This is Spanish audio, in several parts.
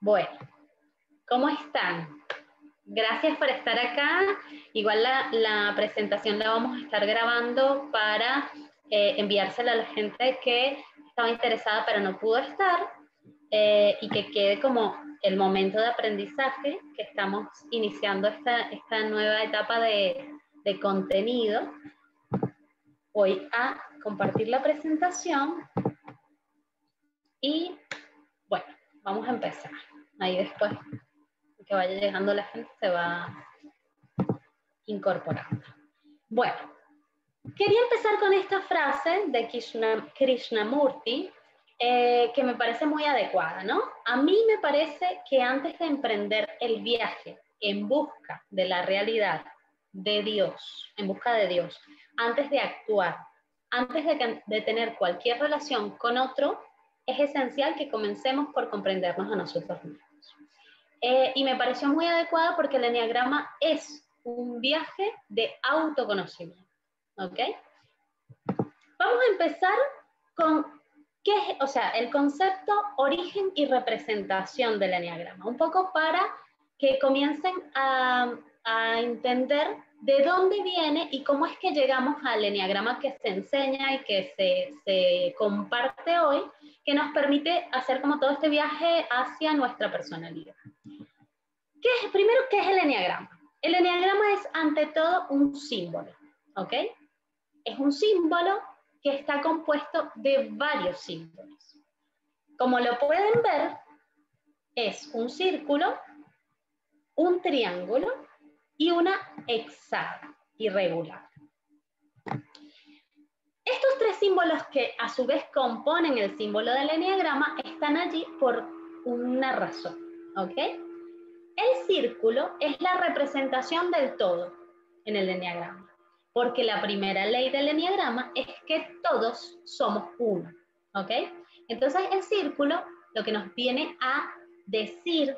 Bueno, ¿cómo están? Gracias por estar acá. Igual la presentación la vamos a estar grabando para enviársela a la gente que estaba interesada pero no pudo estar y que quede como el momento de aprendizaje que estamos iniciando esta nueva etapa de contenido. Voy a compartir la presentación y bueno, vamos a empezar. Ahí después que vaya llegando la gente se va incorporando. Bueno, quería empezar con esta frase de Krishnamurti que me parece muy adecuada, ¿no? A mí me parece que antes de emprender el viaje en busca de la realidad de Dios, en busca de Dios, antes de actuar, antes de tener cualquier relación con otro, es esencial que comencemos por comprendernos a nosotros mismos. Y me pareció muy adecuado porque el eneagrama es un viaje de autoconocimiento, ¿ok? Vamos a empezar con el concepto, origen y representación del eneagrama, un poco para que comiencen a entender de dónde viene y cómo es que llegamos al eneagrama que se enseña y que se comparte hoy, que nos permite hacer como todo este viaje hacia nuestra personalidad. Primero, ¿qué es el eneagrama? El eneagrama es ante todo un símbolo, ¿ok? Es un símbolo que está compuesto de varios símbolos. Como lo pueden ver, es un círculo, un triángulo y una hexágono irregular. Estos tres símbolos que a su vez componen el símbolo del eneagrama están allí por una razón, ¿ok? El círculo es la representación del todo en el eneagrama, porque la primera ley del eneagrama es que todos somos uno, ¿ok? Entonces el círculo lo que nos viene a decir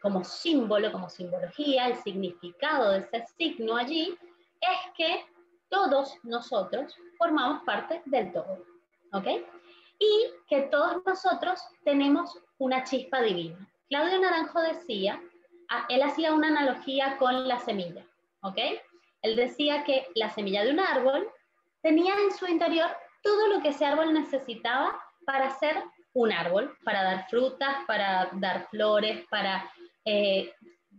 como símbolo, como simbología, el significado de ese signo allí, es que todos nosotros formamos parte del todo, ¿ok? Y que todos nosotros tenemos una chispa divina. Claudio Naranjo decía, él hacía una analogía con la semilla, ¿ok? Él decía que la semilla de un árbol tenía en su interior todo lo que ese árbol necesitaba para ser un árbol, para dar frutas, para dar flores, para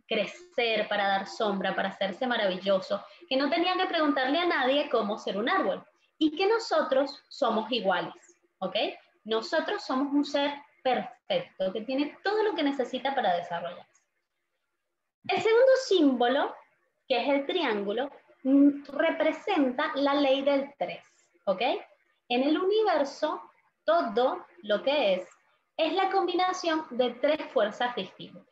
crecer, para dar sombra, para hacerse maravilloso, que no tenía que preguntarle a nadie cómo ser un árbol, y que nosotros somos iguales, ¿ok? Nosotros somos un ser perfecto, que tiene todo lo que necesita para desarrollarse. El segundo símbolo, que es el triángulo, representa la ley del 3, ¿ok? En el universo, todo lo que es la combinación de tres fuerzas distintas.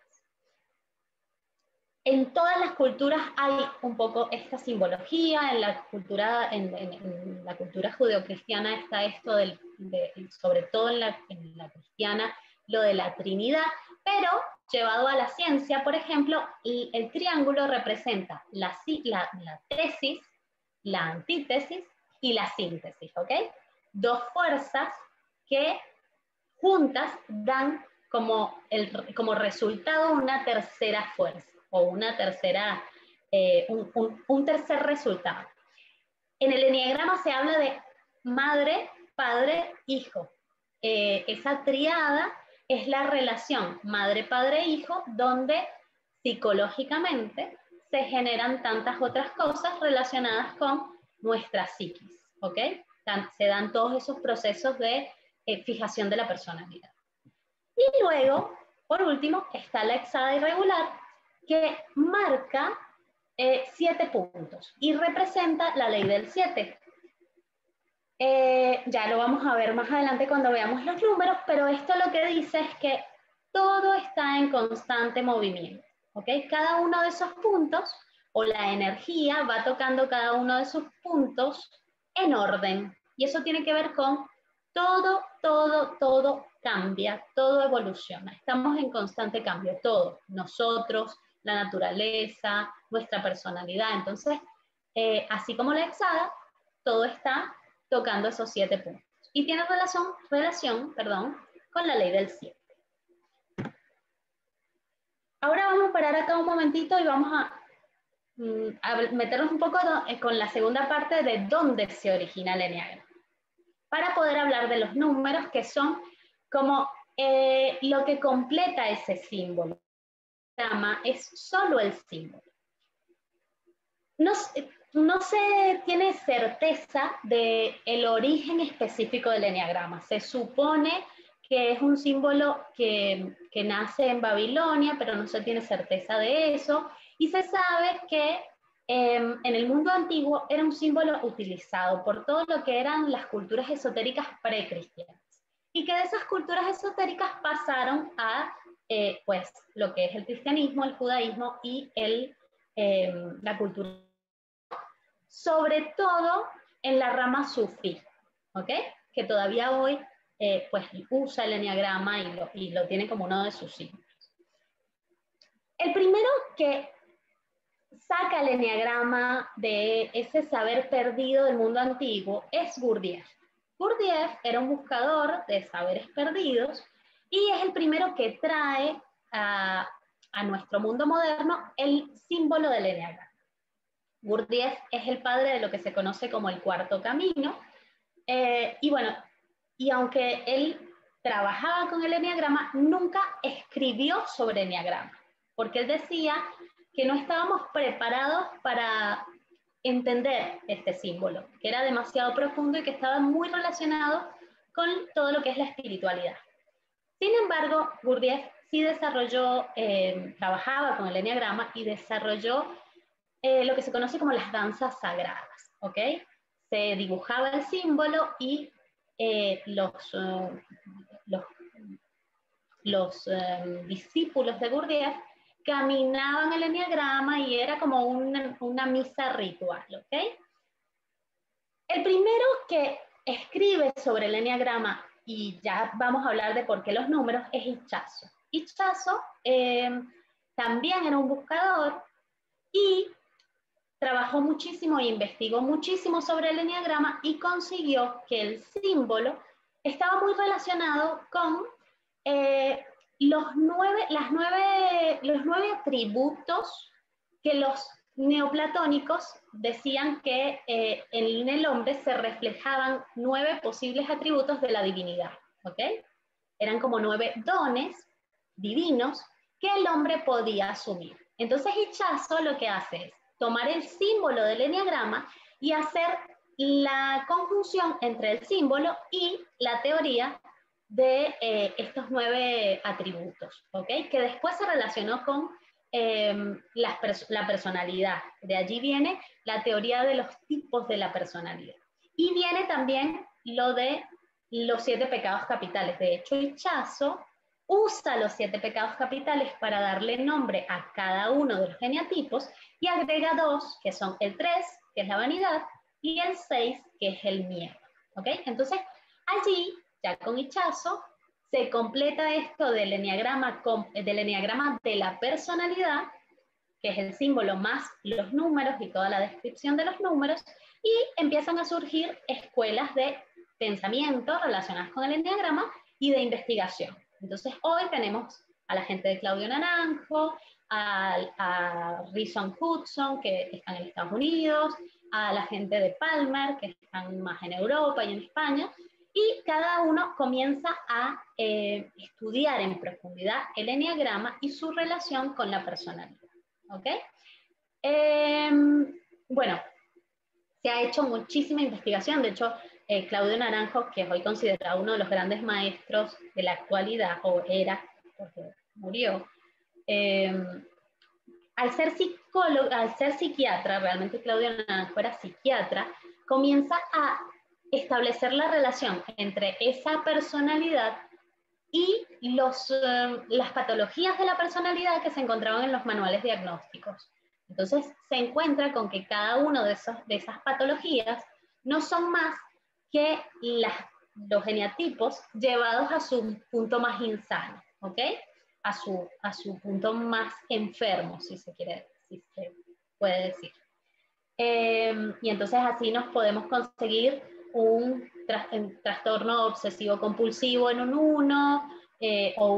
En todas las culturas hay un poco esta simbología, en la cultura judeocristiana está esto, sobre todo en la cristiana, lo de la Trinidad, pero llevado a la ciencia, por ejemplo, el triángulo representa la tesis, la antítesis y la síntesis, ¿ok? Dos fuerzas que juntas dan como resultado una tercera fuerza o una tercera, un tercer resultado. En el eneagrama se habla de madre, padre, hijo. Esa triada es la relación madre, padre, hijo, donde psicológicamente se generan tantas otras cosas relacionadas con nuestra psiquis, ¿ok? Se dan todos esos procesos de fijación de la personalidad. Y luego, por último, está la hexágono irregular, que marca 7 puntos y representa la ley del 7. Ya lo vamos a ver más adelante cuando veamos los números, pero esto lo que dice es que todo está en constante movimiento, ¿ok? Cada uno de esos puntos, o la energía, va tocando cada uno de esos puntos en orden. Y eso tiene que ver con todo cambia, todo evoluciona. Estamos en constante cambio, todo. Nosotros, la naturaleza, nuestra personalidad. Entonces, así como la hexágono, todo está tocando esos 7 puntos. Y tiene relación con la ley del 7. déjame parar acá un momentito y vamos a meternos un poco con la segunda parte de dónde se origina el eneagrama, para poder hablar de los números que son como lo que completa ese símbolo. El eneagrama es solo el símbolo. No se tiene certeza del origen específico del eneagrama. Se supone que es un símbolo que nace en Babilonia, pero no se tiene certeza de eso. Y se sabe que en el mundo antiguo era un símbolo utilizado por todo lo que eran las culturas esotéricas precristianas. Y que de esas culturas esotéricas pasaron a pues, lo que es el cristianismo, el judaísmo y la cultura, sobre todo en la rama sufí, ¿ok? Que todavía hoy pues usa el eneagrama y lo tiene como uno de sus signos. El primero que saca el eneagrama de ese saber perdido del mundo antiguo es Gurdjieff. Gurdjieff era un buscador de saberes perdidos y es el primero que trae a nuestro mundo moderno el símbolo del eneagrama. Gurdjieff es el padre de lo que se conoce como el cuarto camino, y bueno, y aunque él trabajaba con el eneagrama, nunca escribió sobre eneagrama, porque él decía que no estábamos preparados para entender este símbolo, que era demasiado profundo y que estaba muy relacionado con todo lo que es la espiritualidad. Sin embargo, Gurdjieff sí desarrolló, trabajaba con el eneagrama y desarrolló lo que se conoce como las danzas sagradas, ¿ok? Se dibujaba el símbolo y los discípulos de Gurdjieff caminaban el eneagrama y era como una misa ritual, ¿ok? El primero que escribe sobre el eneagrama, y ya vamos a hablar de por qué los números, es Ichazo. Ichazo también era un buscador y trabajó muchísimo e investigó muchísimo sobre el eneagrama y consiguió que el símbolo estaba muy relacionado con los nueve atributos que los neoplatónicos decían que en el hombre se reflejaban 9 posibles atributos de la divinidad, ¿ok? Eran como 9 dones divinos que el hombre podía asumir. Entonces Ichazo lo que hace es tomar el símbolo del eneagrama y hacer la conjunción entre el símbolo y la teoría de estos 9 atributos, ¿ok? Que después se relacionó con la personalidad. De allí viene la teoría de los tipos de la personalidad. Y viene también lo de los 7 pecados capitales. De hecho, Ichazo usa los 7 pecados capitales para darle nombre a cada uno de los geniatipos y agrega 2, que son el 3, que es la vanidad, y el 6, que es el miedo. ¿Ok? Entonces, allí, ya con Ichazo, se completa esto del eneagrama de la personalidad, que es el símbolo más los números y toda la descripción de los números, y empiezan a surgir escuelas de pensamiento relacionadas con el eneagrama y de investigación. Entonces, hoy tenemos a la gente de Claudio Naranjo, a Reason Hudson, que están en Estados Unidos, a la gente de Palmer, que están más en Europa y en España, y cada uno comienza a estudiar en profundidad el eneagrama y su relación con la personalidad. ¿Ok? Bueno, se ha hecho muchísima investigación. De hecho, Claudio Naranjo, que es hoy considerado uno de los grandes maestros de la actualidad, o era, porque murió, al ser psicólogo, al ser psiquiatra, realmente Claudio Naranjo era psiquiatra, comienza a establecer la relación entre esa personalidad y las patologías de la personalidad que se encontraban en los manuales diagnósticos. Entonces se encuentra con que cada una de esas patologías no son más que los geniatipos llevados a su punto más insano, ¿ok? A su punto más enfermo, si se puede decir. Y entonces así nos podemos conseguir un trastorno obsesivo compulsivo en un 1, o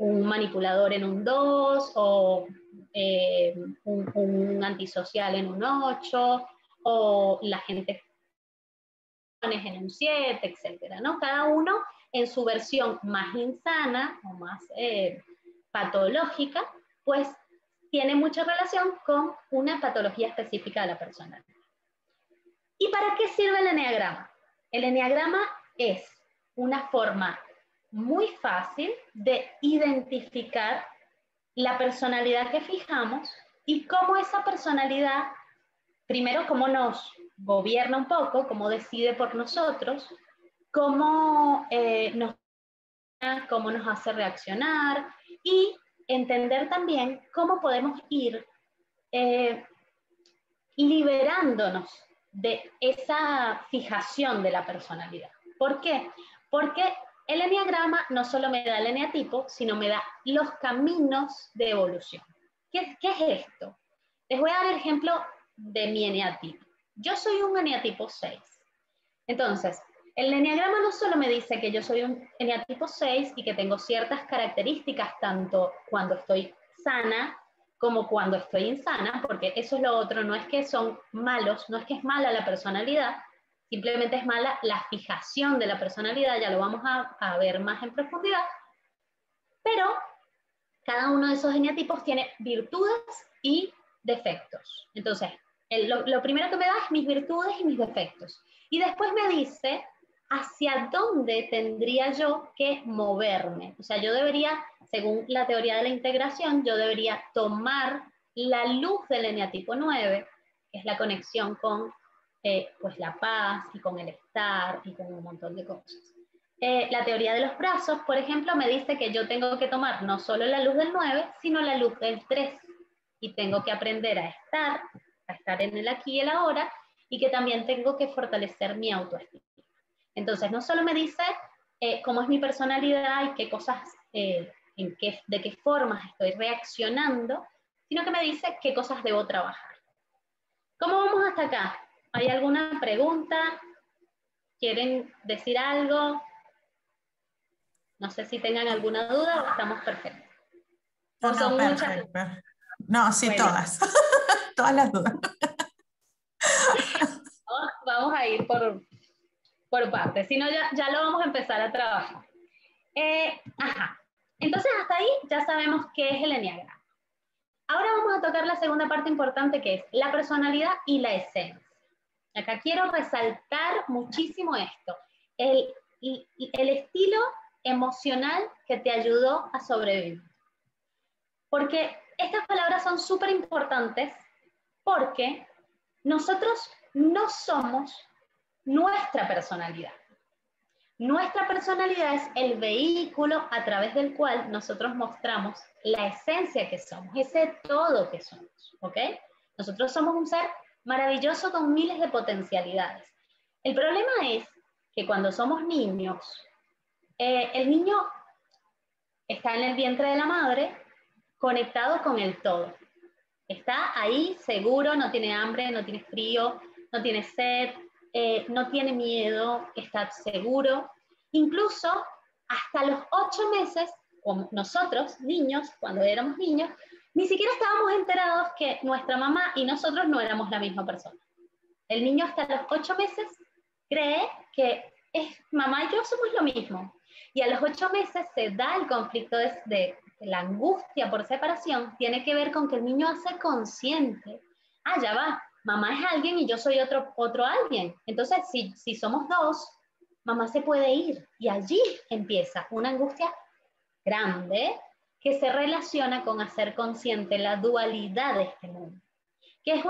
un manipulador en un 2, o un antisocial en un 8, o la gente en un 7, etcétera, ¿no? Cada uno en su versión más insana o más patológica, pues tiene mucha relación con una patología específica de la persona. ¿Y para qué sirve el eneagrama? El eneagrama es una forma muy fácil de identificar la personalidad que fijamos y cómo esa personalidad, primero, cómo nos gobierna un poco, cómo decide por nosotros, cómo nos hace reaccionar, y entender también cómo podemos ir liberándonos de esa fijación de la personalidad. ¿Por qué? Porque el eneagrama no solo me da el eneatipo, sino me da los caminos de evolución. ¿Qué es esto? Les voy a dar el ejemplo de mi eneatipo. Yo soy un eneatipo 6. Entonces, el eneagrama no solo me dice que yo soy un eneatipo 6 y que tengo ciertas características tanto cuando estoy sana como cuando estoy insana, porque eso es lo otro, no es que son malos, no es que es mala la personalidad, simplemente es mala la fijación de la personalidad, ya lo vamos a ver más en profundidad, pero cada uno de esos eneatipos tiene virtudes y defectos. Entonces, lo primero que me da es mis virtudes y mis defectos. Y después me dice hacia dónde tendría yo que moverme. O sea, yo debería, según la teoría de la integración, yo debería tomar la luz del eneatipo 9, que es la conexión con pues la paz y con el estar y con un montón de cosas. La teoría de los brazos, por ejemplo, me dice que yo tengo que tomar no solo la luz del 9, sino la luz del 3. Y tengo que aprender a estar en el aquí y el ahora, y que también tengo que fortalecer mi autoestima. Entonces, no solo me dice cómo es mi personalidad y qué cosas, de qué formas estoy reaccionando, sino que me dice qué cosas debo trabajar. ¿Cómo vamos hasta acá? ¿Hay alguna pregunta? ¿Quieren decir algo? No sé si tengan alguna duda o estamos perfectos. No, son perfecto. Muchas... No, sí, Bueno, todas. Todas las dudas. vamos a ir por partes, si no ya lo vamos a empezar a trabajar. Entonces hasta ahí ya sabemos qué es el eneagrama. Ahora vamos a tocar la segunda parte importante, que es la personalidad y la esencia. Acá quiero resaltar muchísimo esto, el estilo emocional que te ayudó a sobrevivir. Porque estas palabras son súper importantes, porque nosotros no somos nuestra personalidad. Nuestra personalidad es el vehículo a través del cual nosotros mostramos la esencia que somos, ese todo que somos, ¿ok? Nosotros somos un ser maravilloso con miles de potencialidades. El problema es que cuando somos niños, el niño está en el vientre de la madre conectado con el todo. Está ahí seguro, no tiene hambre, no tiene frío, no tiene sed, no tiene miedo, está seguro. Incluso hasta los 8 meses, como nosotros, niños, cuando éramos niños, ni siquiera estábamos enterados que nuestra mamá y nosotros no éramos la misma persona. El niño hasta los 8 meses cree que mamá y yo somos lo mismo. Y a los 8 meses se da el conflicto de la angustia por separación, tiene que ver con que el niño hace consciente, ya va, mamá es alguien y yo soy otro alguien. Entonces, si somos dos, mamá se puede ir. Y allí empieza una angustia grande que se relaciona con hacer consciente la dualidad de este mundo, que es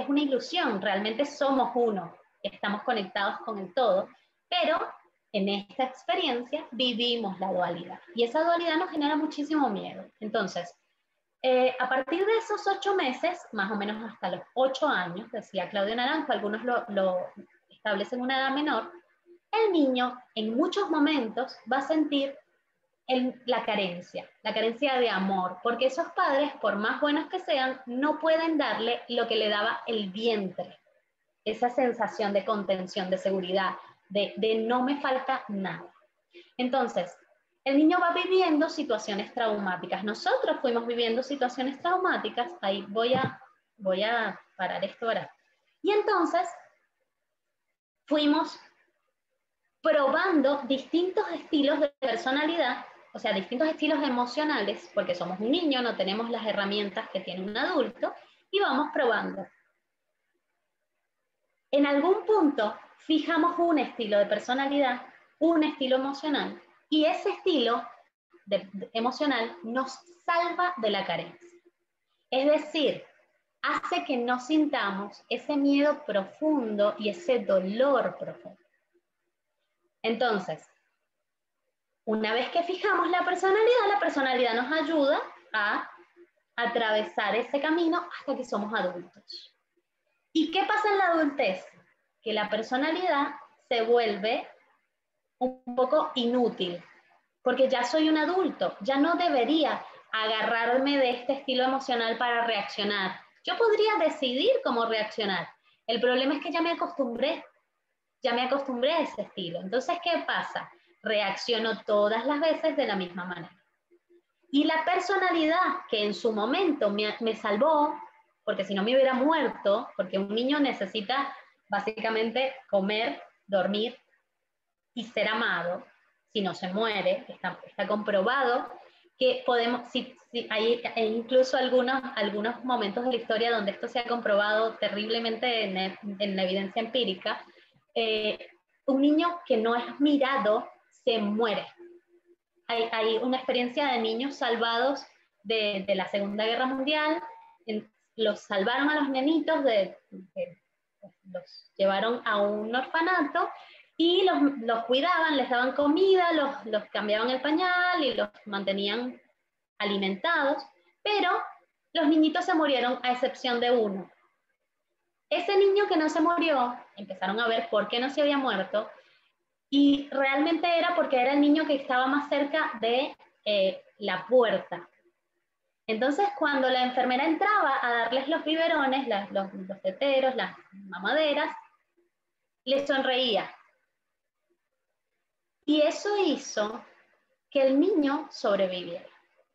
una ilusión. Realmente somos uno, estamos conectados con el todo, pero en esta experiencia vivimos la dualidad, y esa dualidad nos genera muchísimo miedo. Entonces, a partir de esos 8 meses, más o menos hasta los 8 años, decía Claudio Naranjo, algunos lo establecen una edad menor, el niño en muchos momentos va a sentir la carencia de amor, porque esos padres, por más buenos que sean, no pueden darle lo que le daba el vientre, esa sensación de contención, de seguridad, de no me falta nada. Entonces, el niño va viviendo situaciones traumáticas. Nosotros fuimos viviendo situaciones traumáticas. Ahí voy a parar esto ahora. Y entonces fuimos probando distintos estilos de personalidad, o sea, distintos estilos emocionales, porque somos un niño, no tenemos las herramientas que tiene un adulto, y vamos probando. En algún punto fijamos un estilo de personalidad, un estilo emocional, y ese estilo emocional nos salva de la carencia. Es decir, hace que no sintamos ese miedo profundo y ese dolor profundo. Entonces, una vez que fijamos la personalidad nos ayuda a atravesar ese camino hasta que somos adultos. ¿Y qué pasa en la adultez? Que la personalidad se vuelve un poco inútil, porque ya soy un adulto, ya no debería agarrarme de este estilo emocional para reaccionar. Yo podría decidir cómo reaccionar. El problema es que ya me acostumbré a ese estilo. Entonces, ¿qué pasa? Reacciono todas las veces de la misma manera. Y la personalidad que en su momento me salvó, porque si no me hubiera muerto, porque un niño necesita básicamente comer, dormir y ser amado, si no se muere, está comprobado que podemos, hay incluso algunos momentos de la historia donde esto se ha comprobado terriblemente en la evidencia empírica, un niño que no es mirado se muere. Hay una experiencia de niños salvados de la Segunda Guerra Mundial, los salvaron a los nenitos, los llevaron a un orfanato y los cuidaban, les daban comida, los cambiaban el pañal y los mantenían alimentados, pero los niñitos se murieron a excepción de uno. Ese niño que no se murió, empezaron a ver por qué no se había muerto, y realmente era porque era el niño que estaba más cerca de la puerta. Entonces, cuando la enfermera entraba a darles los biberones, los teteros, las mamaderas, les sonreía. Y eso hizo que el niño sobreviviera.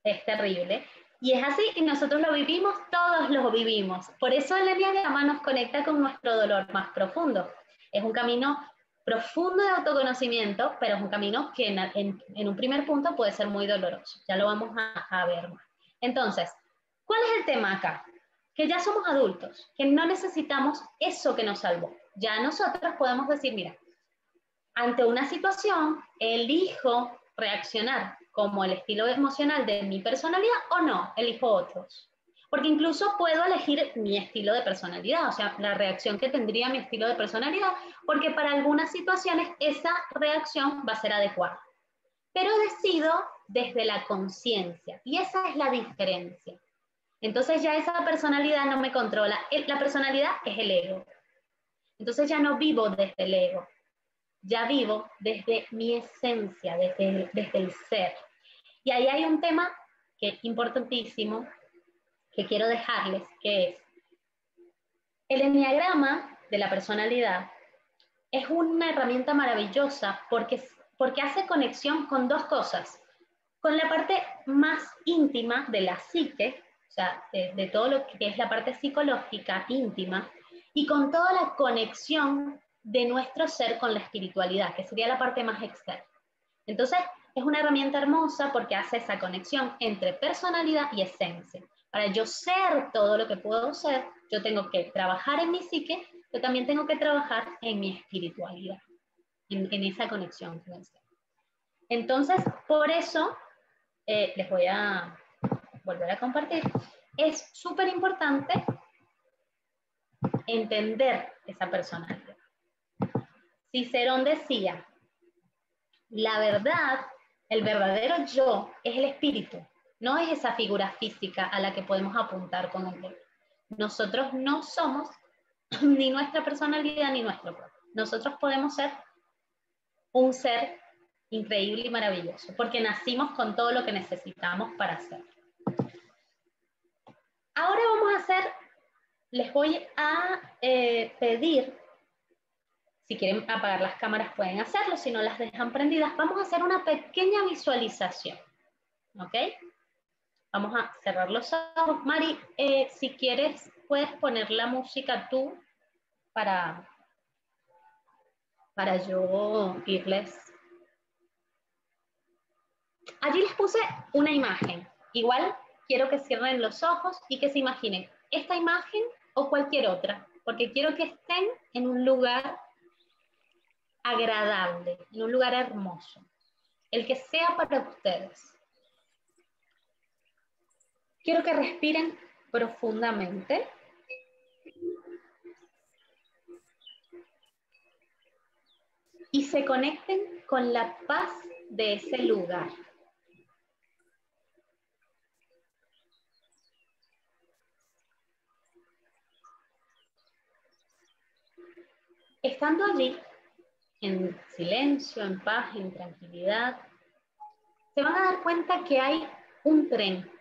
Es terrible. Y es así, y nosotros lo vivimos, todos lo vivimos. Por eso el Enneagrama nos conecta con nuestro dolor más profundo. Es un camino profundo de autoconocimiento, pero es un camino que en un primer punto puede ser muy doloroso. Ya lo vamos a ver más. Entonces, ¿cuál es el tema acá? Que ya somos adultos, que no necesitamos eso que nos salvó. Ya nosotros podemos decir, mira, ante una situación, elijo reaccionar como el estilo emocional de mi personalidad o no, elijo otros. Porque incluso puedo elegir mi estilo de personalidad, o sea, la reacción que tendría mi estilo de personalidad, porque para algunas situaciones esa reacción va a ser adecuada. Pero decido desde la conciencia, y esa es la diferencia. Entonces ya esa personalidad no me controla, la personalidad es el ego. Entonces ya no vivo desde el ego, ya vivo desde mi esencia, desde el ser. Y ahí hay un tema que es importantísimo, que quiero dejarles, que es el enneagrama de la personalidad. Es una herramienta maravillosa porque hace conexión con dos cosas. Con la parte más íntima de la psique, o sea, de todo lo que es la parte psicológica íntima, y con toda la conexión de nuestro ser con la espiritualidad, que sería la parte más externa. Entonces, es una herramienta hermosa porque hace esa conexión entre personalidad y esencia. Para yo ser todo lo que puedo ser, yo tengo que trabajar en mi psique, pero también tengo que trabajar en mi espiritualidad, en esa conexión. Entonces, por eso, les voy a volver a compartir, es súper importante entender esa personalidad. Cicerón decía, la verdad, el verdadero yo es el espíritu, no es esa figura física a la que podemos apuntar con el dedo. Nosotros no somos ni nuestra personalidad ni nuestro cuerpo. Nosotros podemos ser un ser increíble y maravilloso, porque nacimos con todo lo que necesitamos para ser. Ahora vamos a hacer, les voy a pedir Si quieren apagar las cámaras pueden hacerlo, si no las dejan prendidas. Vamos a hacer una pequeña visualización, ¿ok? Vamos a cerrar los ojos. Mari, si quieres, puedes poner la música tú para yo irles. Allí les puse una imagen. Igual quiero que cierren los ojos y que se imaginen esta imagen o cualquier otra, porque quiero que estén en un lugar agradable, en un lugar hermoso, el que sea para ustedes. Quiero que respiren profundamente. Y se conecten con la paz de ese lugar. Estando allí, en silencio, en paz, en tranquilidad, se van a dar cuenta que hay un tren.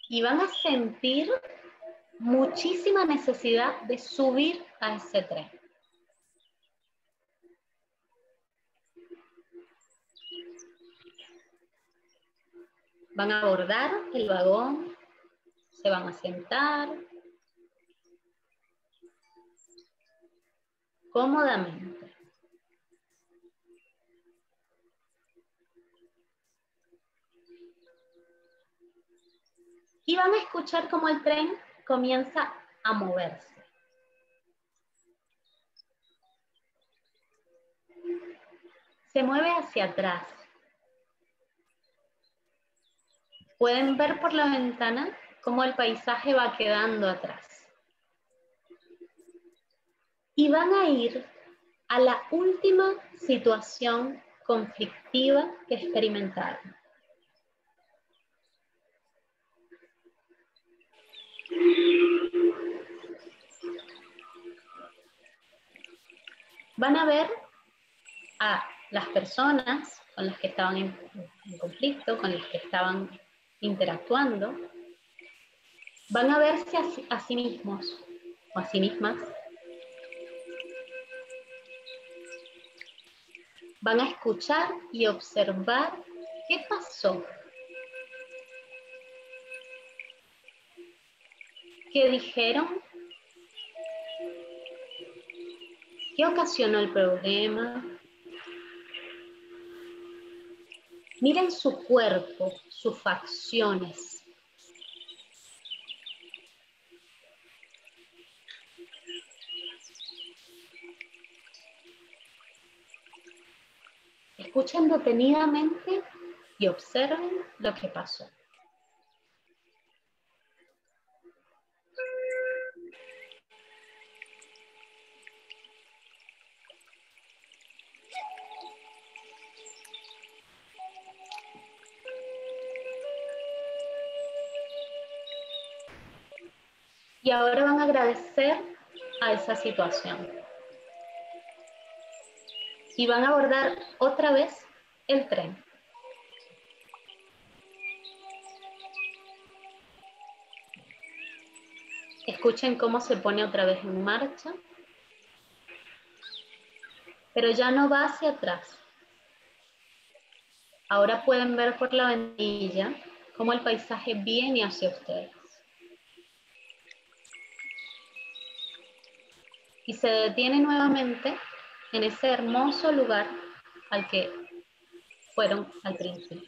Y van a sentir muchísima necesidad de subir a ese tren. Van a abordar el vagón, se van a sentar cómodamente. Y van a escuchar cómo el tren comienza a moverse. Se mueve hacia atrás. Pueden ver por la ventana cómo el paisaje va quedando atrás. Y van a ir a la última situación conflictiva que experimentaron. Van a ver a las personas con las que estaban en conflicto, con las que estaban interactuando. Van a verse a sí mismos o a sí mismas. Van a escuchar y observar qué pasó. ¿Qué dijeron? ¿Qué ocasionó el problema? Miren su cuerpo, sus facciones. Escuchen detenidamente y observen lo que pasó. Y ahora van a agradecer a esa situación. Y van a abordar otra vez el tren. Escuchen cómo se pone otra vez en marcha. Pero ya no va hacia atrás. Ahora pueden ver por la ventanilla cómo el paisaje viene hacia ustedes. Y se detiene nuevamente en ese hermoso lugar al que fueron al principio.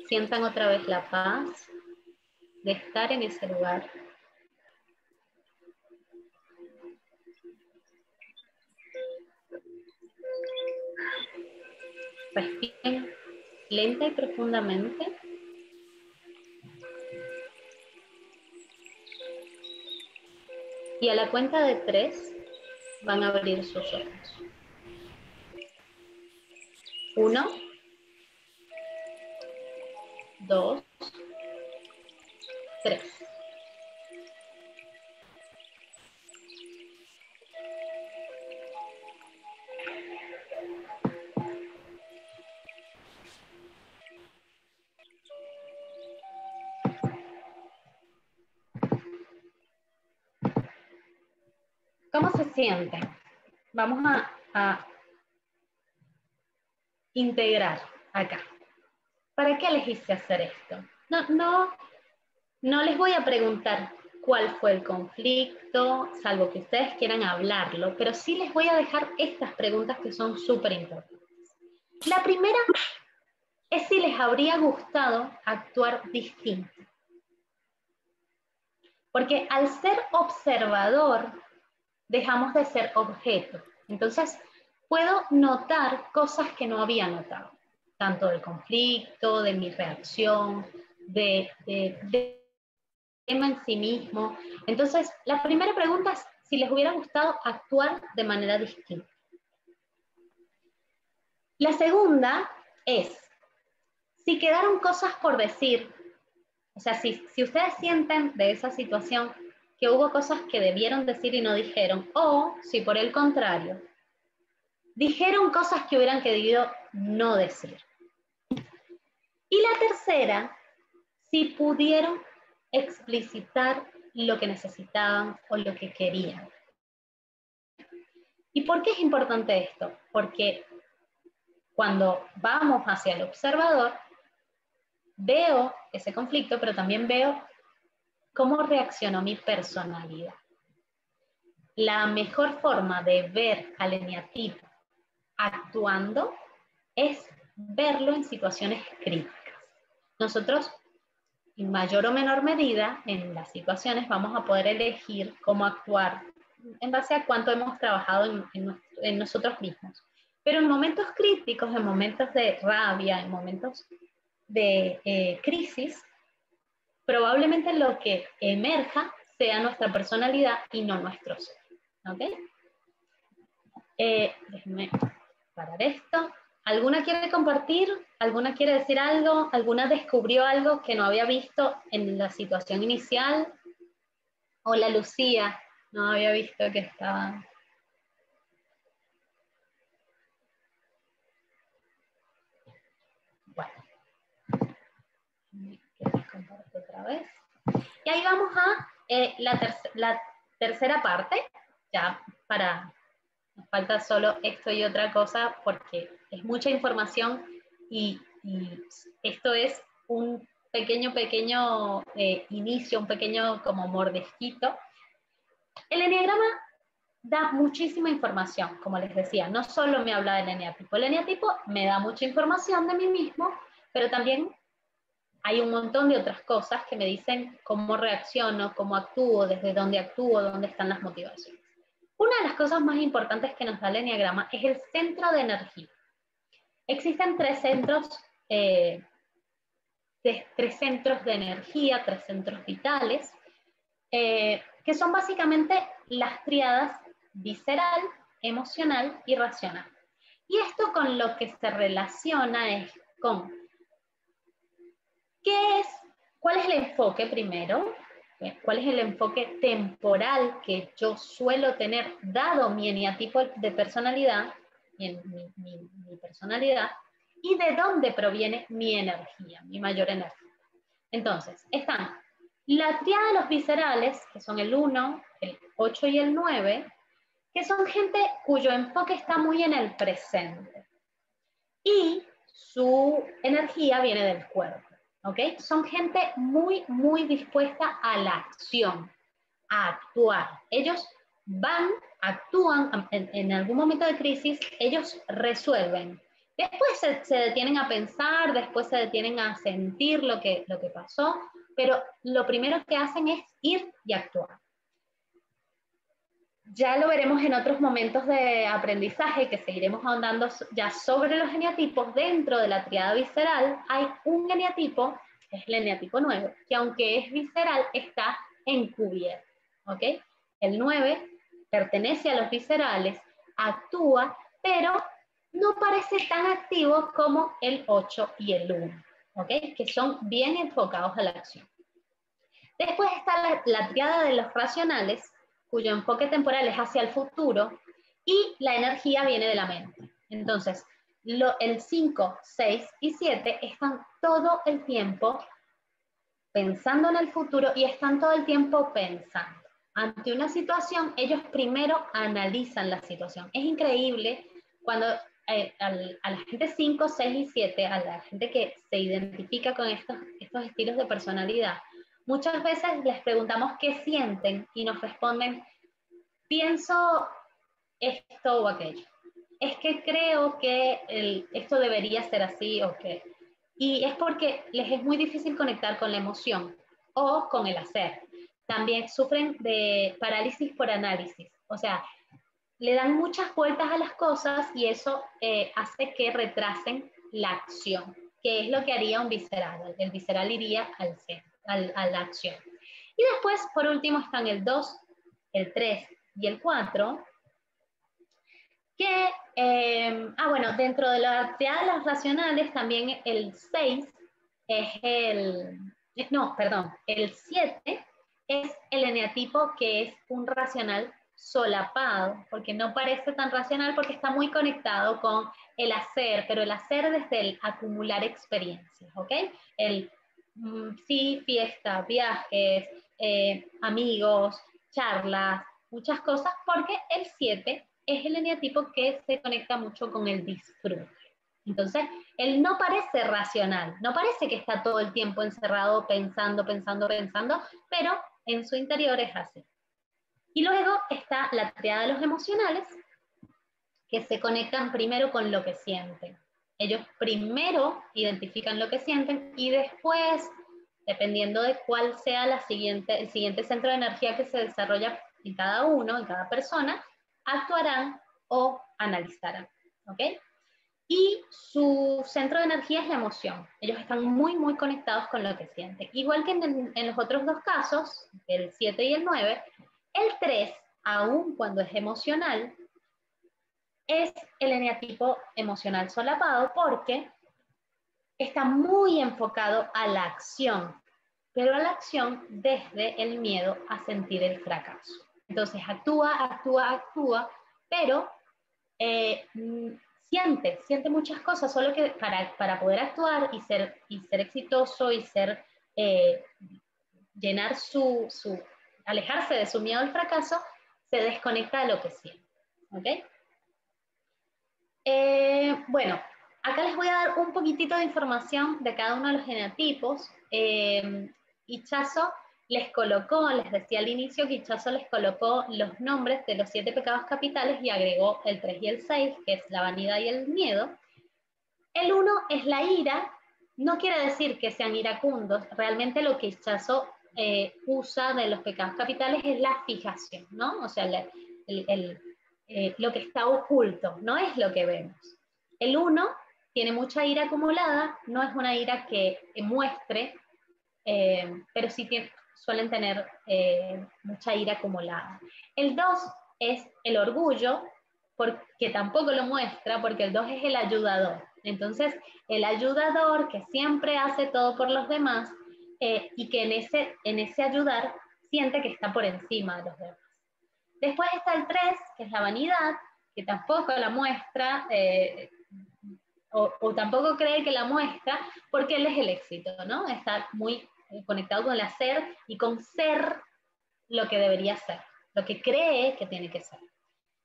Sientan otra vez la paz de estar en ese lugar. Respiren lenta y profundamente. Y a la cuenta de 3 van a abrir sus ojos. 1, 2, 3. sienten? Vamos a integrar acá. ¿Para qué elegiste hacer esto? No les voy a preguntar cuál fue el conflicto, salvo que ustedes quieran hablarlo, pero sí les voy a dejar estas preguntas que son súper importantes. La primera es si les habría gustado actuar distinto. Porque al ser observador, dejamos de ser objeto. Entonces, puedo notar cosas que no había notado, tanto del conflicto, de mi reacción, de tema en sí mismo. Entonces, la primera pregunta es si les hubiera gustado actuar de manera distinta. La segunda es, si quedaron cosas por decir, o sea, si ustedes sienten de esa situación que hubo cosas que debieron decir y no dijeron, o si por el contrario, dijeron cosas que hubieran querido no decir. Y la tercera, si pudieron explicitar lo que necesitaban o lo que querían. ¿Y por qué es importante esto? Porque cuando vamos hacia el observador, veo ese conflicto, pero también veo cómo reaccionó mi personalidad. La mejor forma de ver al eneatipo actuando es verlo en situaciones críticas. Nosotros, en mayor o menor medida, en las situaciones vamos a poder elegir cómo actuar en base a cuánto hemos trabajado en nosotros mismos. Pero en momentos críticos, en momentos de rabia, en momentos de crisis, probablemente lo que emerja sea nuestra personalidad y no nuestro ser. ¿Ok? Déjenme parar esto. ¿Alguna quiere compartir? ¿Alguna quiere decir algo? ¿Alguna descubrió algo que no había visto en la situación inicial? Hola Lucía, no había visto que estaba... Bueno, comparto otra vez. Y ahí vamos a la tercera parte, ya para... Nos falta solo esto y otra cosa porque es mucha información y esto es un pequeño inicio, un pequeño como mordisquito. El eneagrama da muchísima información, como les decía, no solo me habla del eneatipo. El eneatipo me da mucha información de mí mismo, pero también hay un montón de otras cosas que me dicen cómo reacciono, cómo actúo, desde dónde actúo, dónde están las motivaciones. Una de las cosas más importantes que nos da el eneagrama es el centro de energía. Existen tres centros de energía, tres centros vitales, que son básicamente las tríadas visceral, emocional y racional. Y esto con lo que se relaciona es con ¿cuál es el enfoque primero? ¿Cuál es el enfoque temporal que yo suelo tener dado mi eneatipo de personalidad, mi personalidad, y de dónde proviene mi energía, mi mayor energía? Entonces, están la tríada de los viscerales, que son el 1, el 8 y el 9, que son gente cuyo enfoque está muy en el presente. Y su energía viene del cuerpo. ¿Ok? Son gente muy, muy dispuesta a la acción, a actuar. Ellos actúan, en algún momento de crisis, ellos resuelven. Después se detienen a pensar, después se detienen a sentir lo que pasó, pero lo primero que hacen es ir y actuar. Ya lo veremos en otros momentos de aprendizaje que seguiremos ahondando ya sobre los eneatipos. Dentro de la tríada visceral hay un eneatipo, que es el eneatipo 9, que aunque es visceral, está encubierto. ¿Ok? El 9 pertenece a los viscerales, actúa, pero no parece tan activo como el 8 y el 1, ¿ok? Que son bien enfocados a la acción. Después está la tríada de los racionales, cuyo enfoque temporal es hacia el futuro, y la energía viene de la mente. Entonces, el 5, 6 y 7 están todo el tiempo pensando en el futuro y están todo el tiempo pensando. ante una situación, ellos primero analizan la situación. Es increíble cuando a la gente 5, 6 y 7, a la gente que se identifica con estos estilos de personalidad, muchas veces les preguntamos qué sienten y nos responden, pienso esto o aquello. Es que creo que esto debería ser así o que... Y es porque les es muy difícil conectar con la emoción o con el hacer. También sufren de parálisis por análisis. O sea, le dan muchas vueltas a las cosas y eso hace que retrasen la acción, que es lo que haría un visceral. El visceral iría a la acción. Y después, por último, están el 2, el 3 y el 4, que, bueno, dentro de la actividad de las racionales, también el 6 es el 7 es el eneatipo que es un racional solapado, porque no parece tan racional porque está muy conectado con el hacer, pero el hacer desde el acumular experiencias, ¿ok? Sí, fiesta, viajes, amigos, charlas, muchas cosas, porque el 7 es el eneatipo que se conecta mucho con el disfrute. Entonces, él no parece racional, no parece que está todo el tiempo encerrado pensando, pero en su interior es así. Y luego está la triada de los emocionales, que se conectan primero con lo que sienten. Ellos primero identifican lo que sienten y después, dependiendo de cuál sea el siguiente centro de energía que se desarrolla en cada uno, en cada persona, actuarán o analizarán. ¿Ok? Y su centro de energía es la emoción. Ellos están muy, muy conectados con lo que sienten. Igual que en los otros dos casos, el 7 y el 9, el 3, aun cuando es emocional, es el eneatipo emocional solapado porque está muy enfocado a la acción, pero a la acción desde el miedo a sentir el fracaso. Entonces actúa, pero siente muchas cosas, solo que para poder actuar y ser exitoso y llenar alejarse de su miedo al fracaso, se desconecta de lo que siente. ¿Ok? Bueno, acá les voy a dar un poquitito de información de cada uno de los genotipos. Ichazo les decía al inicio que Ichazo les colocó los nombres de los 7 pecados capitales y agregó el 3 y el 6, que es la vanidad y el miedo. El 1 es la ira, no quiere decir que sean iracundos, realmente lo que Ichazo usa de los pecados capitales es la fijación, ¿no? O sea, lo que está oculto, no es lo que vemos. El 1 tiene mucha ira acumulada, no es una ira que muestre, pero sí suelen tener mucha ira acumulada. El 2 es el orgullo, porque tampoco lo muestra, porque el 2 es el ayudador. Entonces, el ayudador que siempre hace todo por los demás y que en ese ayudar siente que está por encima de los demás. Después está el 3, que es la vanidad, que tampoco la muestra, o tampoco cree que la muestra, porque él es el éxito, ¿no? Está muy conectado con el hacer y con ser lo que debería ser, lo que cree que tiene que ser.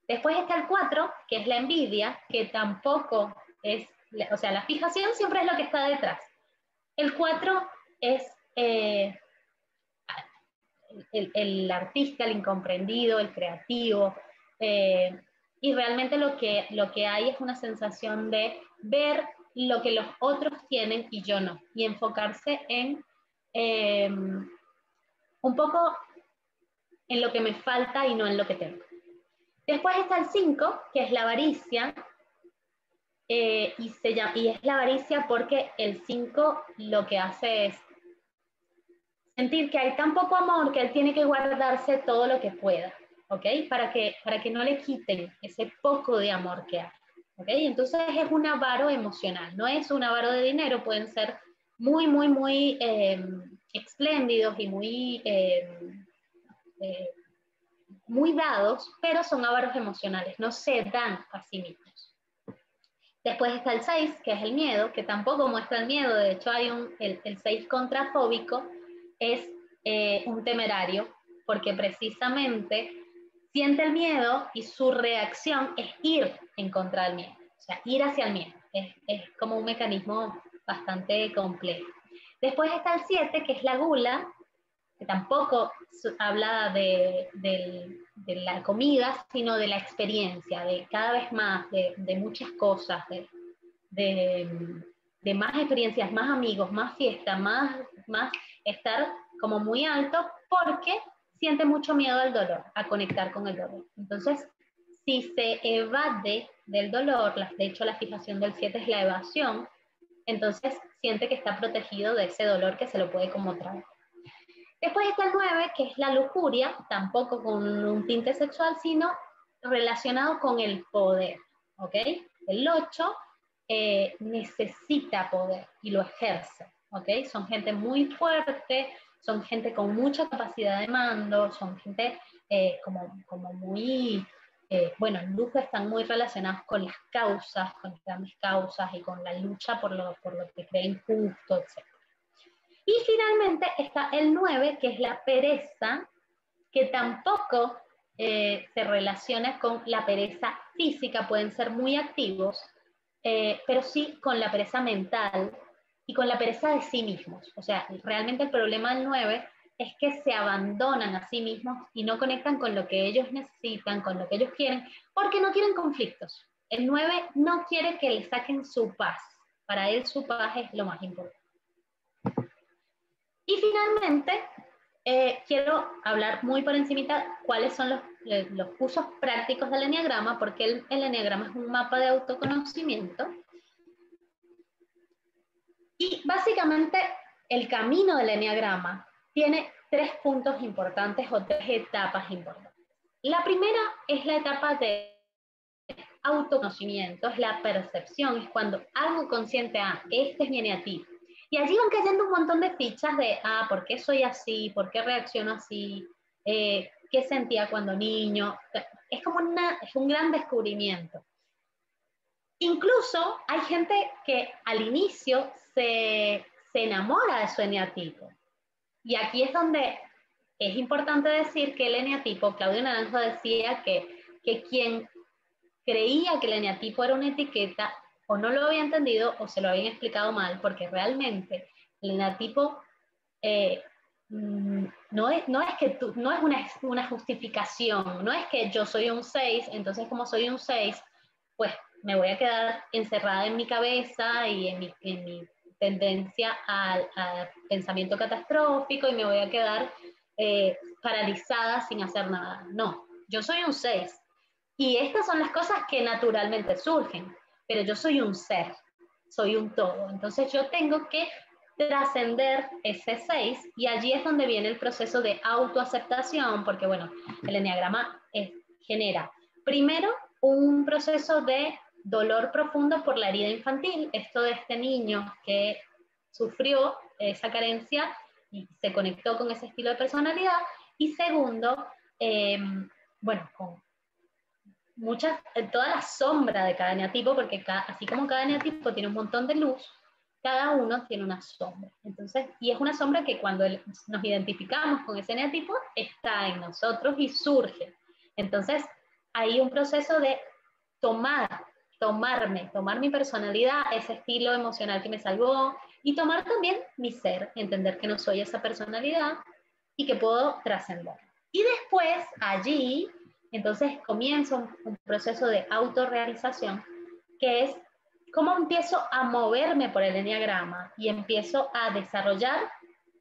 Después está el 4, que es la envidia, que tampoco es, o sea, la fijación siempre es lo que está detrás. El 4 es el artista, el incomprendido, el creativo, y realmente lo que hay es una sensación de ver lo que los otros tienen y yo no, y enfocarse en un poco en lo que me falta y no en lo que tengo. Después está el 5, que es la avaricia, y es la avaricia porque el 5 lo que hace es sentir que hay tan poco amor que él tiene que guardarse todo lo que pueda, ¿ok? Para que no le quiten ese poco de amor que hay, ¿ok? Entonces es un avaro emocional, no es un avaro de dinero, pueden ser muy, muy, muy espléndidos y muy dados, pero son avaros emocionales, no se dan a sí mismos. Después está el 6, que es el miedo, que tampoco muestra el miedo, de hecho hay el 6 contrafóbico, es un temerario, porque precisamente siente el miedo y su reacción es ir en contra del miedo, o sea, ir hacia el miedo. Es como un mecanismo bastante complejo. Después está el 7, que es la gula, que tampoco habla de la comida, sino de la experiencia, de cada vez más, de muchas cosas, de más experiencias, más amigos, más fiesta, más estar como muy alto, porque siente mucho miedo al dolor, a conectar con el dolor. Entonces, si se evade del dolor, de hecho la fijación del 7 es la evasión, entonces siente que está protegido de ese dolor que se lo puede como traer. Después está el 9, que es la lujuria, tampoco con un tinte sexual, sino relacionado con el poder, ¿ok? El 8 necesita poder y lo ejerce, ¿ok? Son gente muy fuerte, son gente con mucha capacidad de mando, son gente como muy, bueno, en Lujo están muy relacionados con las causas, con las grandes causas y con la lucha por lo que creen justo, etc. Y finalmente está el 9, que es la pereza, que tampoco se relaciona con la pereza física, pueden ser muy activos, pero sí con la pereza mental y con la pereza de sí mismos. O sea, realmente el problema del 9 es que se abandonan a sí mismos y no conectan con lo que ellos necesitan, con lo que ellos quieren, porque no quieren conflictos. El 9 no quiere que le saquen su paz. Para él su paz es lo más importante. Y finalmente, quiero hablar muy por encimita cuáles son los usos prácticos del eneagrama, porque el eneagrama es un mapa de autoconocimiento. Y básicamente el camino del eneagrama tiene 3 puntos importantes o 3 etapas importantes. La primera es la etapa de autoconocimiento, es la percepción, es cuando algo consciente, este es mi eneatipo. Y allí van cayendo un montón de fichas de, ¿por qué soy así? ¿Por qué reacciono así? ¿Qué sentía cuando niño? Es como es un gran descubrimiento. Incluso hay gente que al inicio se enamora de su eneatipo. Y aquí es donde es importante decir que el eneatipo, Claudio Naranjo decía que quien creía que el eneatipo era una etiqueta, o no lo había entendido o se lo habían explicado mal, porque realmente el eneatipo no es que no es una justificación, no es que yo soy un 6, entonces como soy un 6, pues me voy a quedar encerrada en mi cabeza y en mi tendencia al pensamiento catastrófico y me voy a quedar paralizada sin hacer nada. No, yo soy un 6. Y estas son las cosas que naturalmente surgen, pero yo soy un ser, soy un todo. Entonces yo tengo que trascender ese 6 y allí es donde viene el proceso de autoaceptación, porque bueno, el eneagrama genera primero un proceso de dolor profundo por la herida infantil, esto de este niño que sufrió esa carencia y se conectó con ese estilo de personalidad, y segundo, bueno, con toda la sombra de cada eneatipo, porque así como cada eneatipo tiene un montón de luz, cada uno tiene una sombra. Entonces, y es una sombra que cuando nos identificamos con ese eneatipo, está en nosotros y surge. Entonces, hay un proceso de tomar mi personalidad, ese estilo emocional que me salvó, y tomar también mi ser, entender que no soy esa personalidad y que puedo trascender. Y después, allí, entonces comienza un proceso de autorrealización, que es cómo empiezo a moverme por el eneagrama y empiezo a desarrollar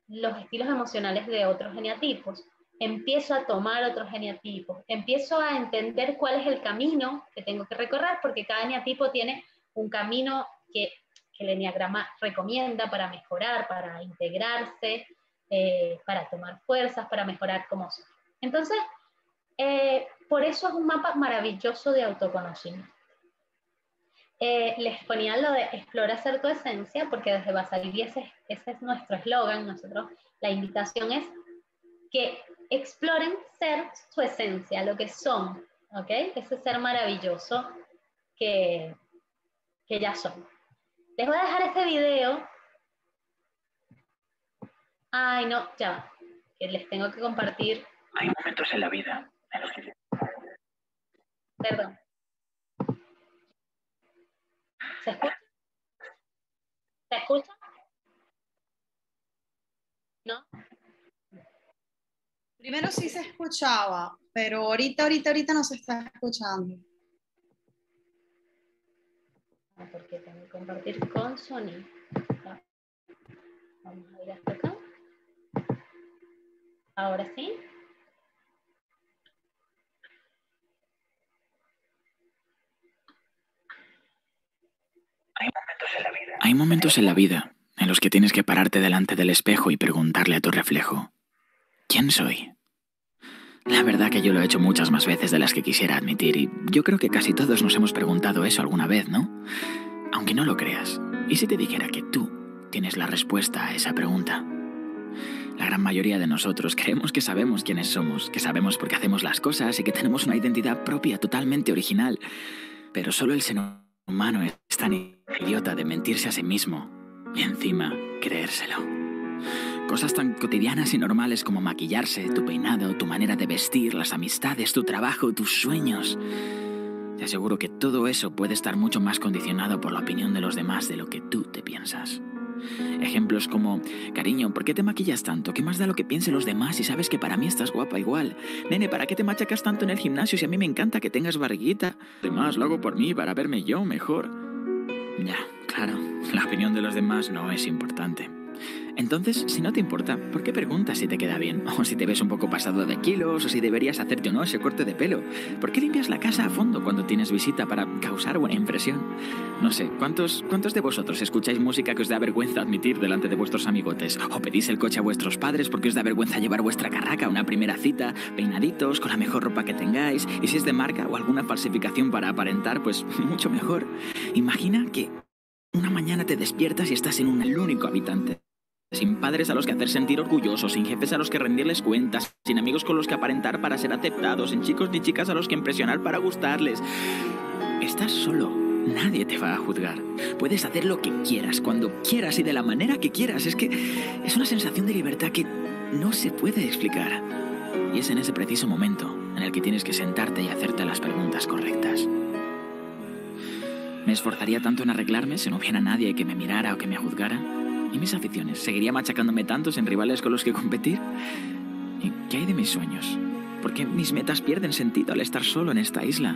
los estilos emocionales de otros eneatipos. Empiezo a tomar otros eneatipos, empiezo a entender cuál es el camino que tengo que recorrer, porque cada eneatipo tiene un camino que el eneagrama recomienda para mejorar, para integrarse, para tomar fuerzas, para mejorar como soy. Entonces, por eso es un mapa maravilloso de autoconocimiento. Les ponía lo de explora ser tu esencia, porque desde Basaligui ese es nuestro eslogan. Nosotros, la invitación es que exploren ser su esencia, lo que son, ¿ok? Ese ser maravilloso que ya son. Les voy a dejar este video. Ay, no, ya, que les tengo que compartir Hay momentos en la vida en los que... Perdón. ¿Se escucha? ¿Se escucha? ¿No? Primero sí se escuchaba, pero ahorita no se está escuchando. Porque tengo que compartir con Sony. Vamos a ir hasta acá. Ahora sí. Hay momentos en la vida en los que tienes que pararte delante del espejo y preguntarle a tu reflejo, ¿quién soy? La verdad que yo lo he hecho muchas más veces de las que quisiera admitir y yo creo que casi todos nos hemos preguntado eso alguna vez, ¿no? Aunque no lo creas, ¿y si te dijera que tú tienes la respuesta a esa pregunta? La gran mayoría de nosotros creemos que sabemos quiénes somos, que sabemos por qué hacemos las cosas y que tenemos una identidad propia totalmente original. Pero solo el ser humano es tan idiota de mentirse a sí mismo y encima creérselo. Cosas tan cotidianas y normales como maquillarse, tu peinado, tu manera de vestir, las amistades, tu trabajo, tus sueños. Te aseguro que todo eso puede estar mucho más condicionado por la opinión de los demás de lo que tú te piensas. Ejemplos como, cariño, ¿por qué te maquillas tanto? ¿Qué más da lo que piensen los demás si sabes que para mí estás guapa igual? Nene, ¿para qué te machacas tanto en el gimnasio si a mí me encanta que tengas barriguita? Además, lo hago por mí, para verme yo mejor. Ya, claro, la opinión de los demás no es importante. Entonces, si no te importa, ¿por qué preguntas si te queda bien? O si te ves un poco pasado de kilos, o si deberías hacerte o no ese corte de pelo. ¿Por qué limpias la casa a fondo cuando tienes visita para causar buena impresión? No sé, ¿cuántos de vosotros escucháis música que os da vergüenza admitir delante de vuestros amigotes? ¿O pedís el coche a vuestros padres porque os da vergüenza llevar vuestra carraca a una primera cita, peinaditos, con la mejor ropa que tengáis? Y si es de marca o alguna falsificación para aparentar, pues mucho mejor. Imagina que una mañana te despiertas y estás en el único habitante. Sin padres a los que hacer sentir orgullosos, sin jefes a los que rendirles cuentas, sin amigos con los que aparentar para ser aceptados, sin chicos ni chicas a los que impresionar para gustarles. Estás solo, nadie te va a juzgar. Puedes hacer lo que quieras, cuando quieras y de la manera que quieras. Es que es una sensación de libertad que no se puede explicar. Y es en ese preciso momento en el que tienes que sentarte y hacerte las preguntas correctas. ¿Me esforzaría tanto en arreglarme si no hubiera nadie que me mirara o que me juzgara? ¿Y mis aficiones? ¿Seguiría machacándome tantos en rivales con los que competir? ¿Y qué hay de mis sueños? ¿Por qué mis metas pierden sentido al estar solo en esta isla?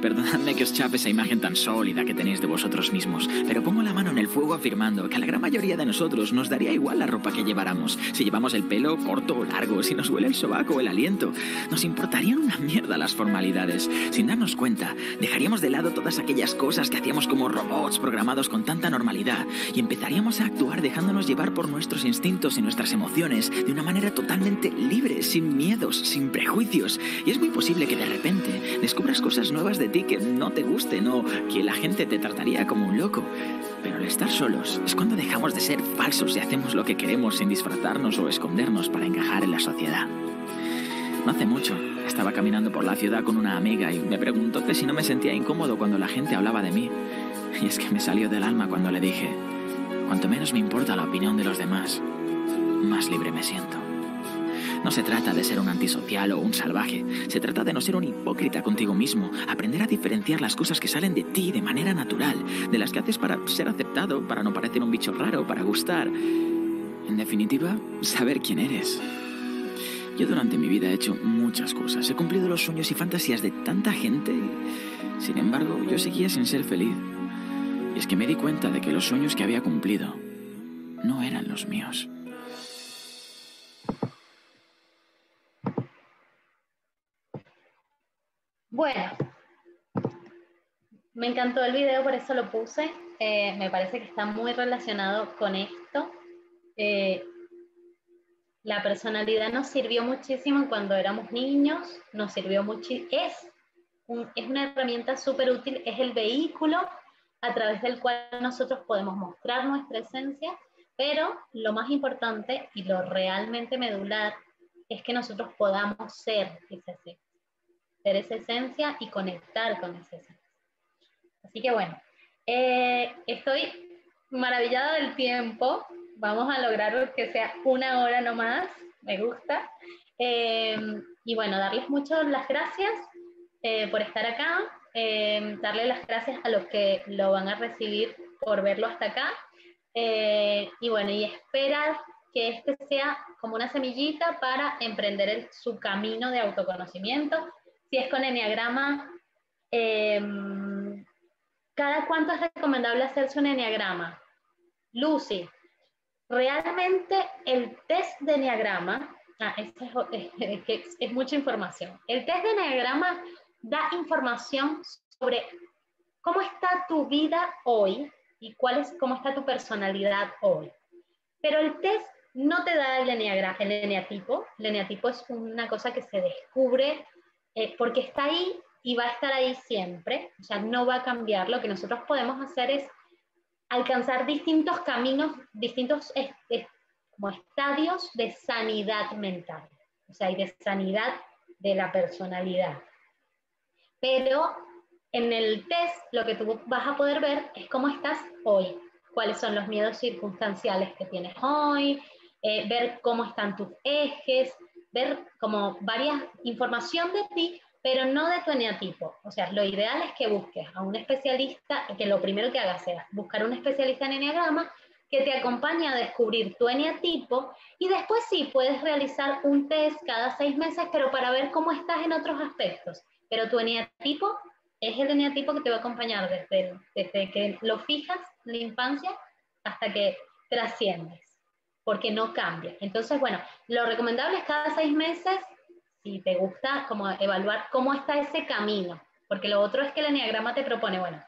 Perdonadme que os chape esa imagen tan sólida que tenéis de vosotros mismos, pero pongo la mano en el fuego afirmando que a la gran mayoría de nosotros nos daría igual la ropa que lleváramos, si llevamos el pelo corto o largo, si nos huele el sobaco o el aliento. Nos importarían una mierda las formalidades. Sin darnos cuenta, dejaríamos de lado todas aquellas cosas que hacíamos como robots programados con tanta normalidad y empezaríamos a actuar dejándonos llevar por nuestros instintos y nuestras emociones de una manera totalmente libre, sin miedos, sin prejuicios. Y es muy posible que de repente descubras cosas nuevas de ti que no te gusten o que la gente te trataría como un loco. Pero al estar solos es cuando dejamos de ser falsos y hacemos lo que queremos sin disfrazarnos o escondernos para encajar en la sociedad. No hace mucho estaba caminando por la ciudad con una amiga y me preguntó que si no me sentía incómodo cuando la gente hablaba de mí. Y es que me salió del alma cuando le dije, cuanto menos me importa la opinión de los demás, más libre me siento. No se trata de ser un antisocial o un salvaje. Se trata de no ser un hipócrita contigo mismo. Aprender a diferenciar las cosas que salen de ti de manera natural, de las que haces para ser aceptado, para no parecer un bicho raro, para gustar. En definitiva, saber quién eres. Yo durante mi vida he hecho muchas cosas. He cumplido los sueños y fantasías de tanta gente. Sin embargo, yo seguía sin ser feliz. Y es que me di cuenta de que los sueños que había cumplido no eran los míos. Bueno, me encantó el video, por eso lo puse. Me parece que está muy relacionado con esto. La personalidad nos sirvió muchísimo cuando éramos niños, nos sirvió muchísimo. Es una herramienta súper útil, es el vehículo a través del cual nosotros podemos mostrar nuestra esencia, pero lo más importante y lo realmente medular es que nosotros podamos ser esa esencia y conectar con esa esencia. Así que bueno, estoy maravillada del tiempo. Vamos a lograr que sea 1 hora no más, me gusta. Y bueno, darles muchas las gracias por estar acá, darle las gracias a los que lo van a recibir por verlo hasta acá. Y bueno, y esperar que este sea como una semillita para emprender su camino de autoconocimiento. Si es con enneagrama, ¿cada cuánto es recomendable hacerse un enneagrama? Lucy, realmente el test de enneagrama, es mucha información. El test de enneagrama da información sobre cómo está tu vida hoy y cómo está tu personalidad hoy. Pero el test no te da el eneatipo. El eneatipo es una cosa que se descubre porque está ahí y va a estar ahí siempre, o sea, no va a cambiar. Lo que nosotros podemos hacer es alcanzar distintos caminos, distintos como estadios de sanidad mental, o sea, y de sanidad de la personalidad. Pero en el test lo que tú vas a poder ver es cómo estás hoy, cuáles son los miedos circunstanciales que tienes hoy, ver cómo están tus ejes, ver como varias información de ti, pero no de tu eneatipo. O sea, lo ideal es que busques a un especialista, que lo primero que hagas sea buscar un especialista en enneagrama que te acompañe a descubrir tu eneatipo, y después sí puedes realizar un test cada 6 meses, pero para ver cómo estás en otros aspectos. Pero tu eneatipo es el eneatipo que te va a acompañar desde que lo fijas en la infancia hasta que trasciendes, porque no cambia. Entonces, bueno, lo recomendable es cada 6 meses, si te gusta, como evaluar cómo está ese camino, porque lo otro es que el enneagrama te propone, bueno,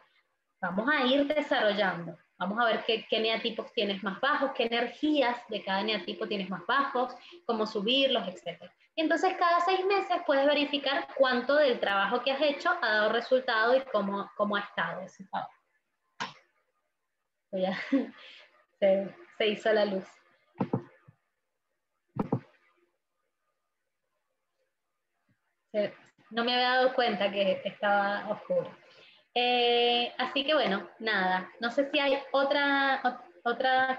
vamos a ir desarrollando, vamos a ver qué eneatipos tienes más bajos, qué energías de cada eneatipo tienes más bajos, cómo subirlos, etc. Y entonces cada 6 meses puedes verificar cuánto del trabajo que has hecho ha dado resultado y cómo ha estado ese trabajo. Ya se hizo la luz. No me había dado cuenta que estaba oscuro. Así que bueno, nada. No sé si hay otra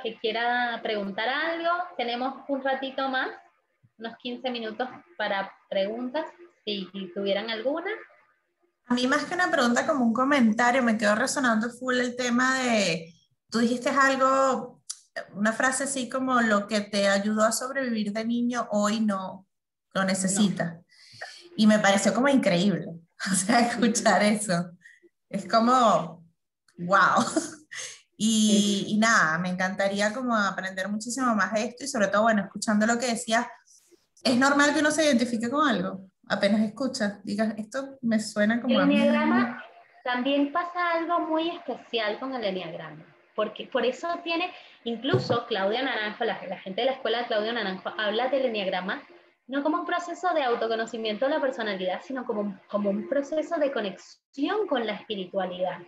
que quiera preguntar algo. Tenemos un ratito más, unos 15 minutos para preguntas, si tuvieran alguna. A mí más que una pregunta, como un comentario, me quedó resonando full el tema de, tú dijiste algo, una frase así como lo que te ayudó a sobrevivir de niño, hoy no lo necesitas. Y me pareció como increíble, o sea, escuchar eso. Es como, wow. Y nada, me encantaría como aprender muchísimo más de esto y sobre todo, bueno, escuchando lo que decías, es normal que uno se identifique con algo, apenas escucha, digas, esto me suena como El a mí. enneagrama también pasa algo muy especial con el enneagrama, porque por eso tiene, incluso Claudia Naranjo, la gente de la escuela de Claudia Naranjo, habla del enneagrama no como un proceso de autoconocimiento de la personalidad, sino como un proceso de conexión con la espiritualidad.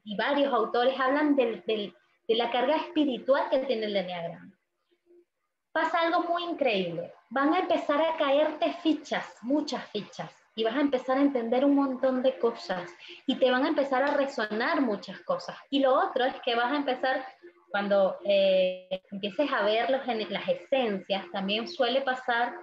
Y varios autores hablan de la carga espiritual que tiene el enneagrama. Pasa algo muy increíble. Van a empezar a caerte fichas, muchas fichas, y vas a empezar a entender un montón de cosas, y te van a empezar a resonar muchas cosas. Y lo otro es que vas a empezar, cuando empieces a ver las esencias, también suele pasar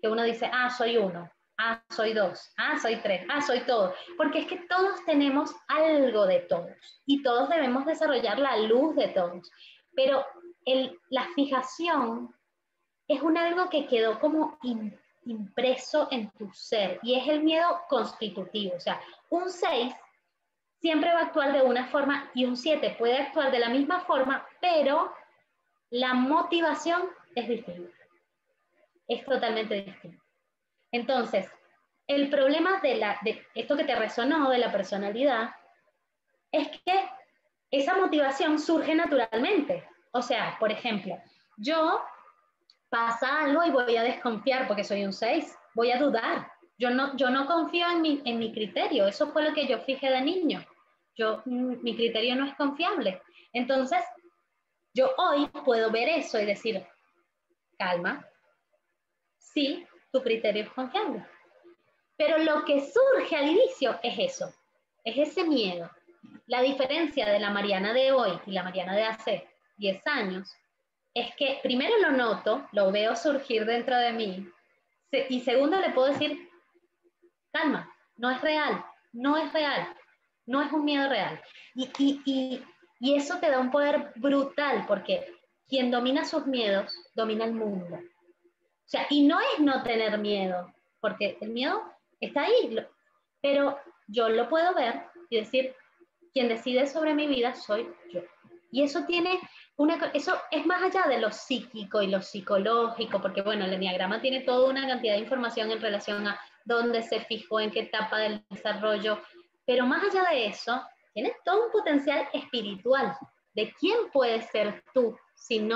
que uno dice, ah, soy 1, ah, soy 2, ah, soy 3, ah, soy todo. Porque es que todos tenemos algo de todos, y todos debemos desarrollar la luz de todos. Pero la fijación es algo que quedó como impreso en tu ser, y es el miedo constitutivo. O sea, un 6 siempre va a actuar de una forma y un 7 puede actuar de la misma forma, pero la motivación es distinta. Es totalmente distinta. Entonces, el problema de esto que te resonó de la personalidad es que esa motivación surge naturalmente. O sea, por ejemplo, yo pasa algo y voy a desconfiar porque soy un 6, voy a dudar. Yo no confío en mi criterio, eso fue lo que yo fijé de niño. Mi criterio no es confiable. Entonces, yo hoy puedo ver eso y decir, calma, sí, tu criterio es confiable. Pero lo que surge al inicio es eso, es ese miedo. La diferencia de la Mariana de hoy y la Mariana de hace 10 años es que primero lo noto, lo veo surgir dentro de mí, Y segundo, le puedo decir, calma, no es real, no es real, no es un miedo real. Y eso te da un poder brutal, porque quien domina sus miedos, domina el mundo. O sea, y no es no tener miedo, porque el miedo está ahí, pero yo lo puedo ver y decir, quien decide sobre mi vida soy yo. Y eso eso es más allá de lo psíquico y lo psicológico, porque bueno, el enneagrama tiene toda una cantidad de información en relación a dónde se fijó, en qué etapa del desarrollo, pero más allá de eso, tiene todo un potencial espiritual de quién puedes ser tú si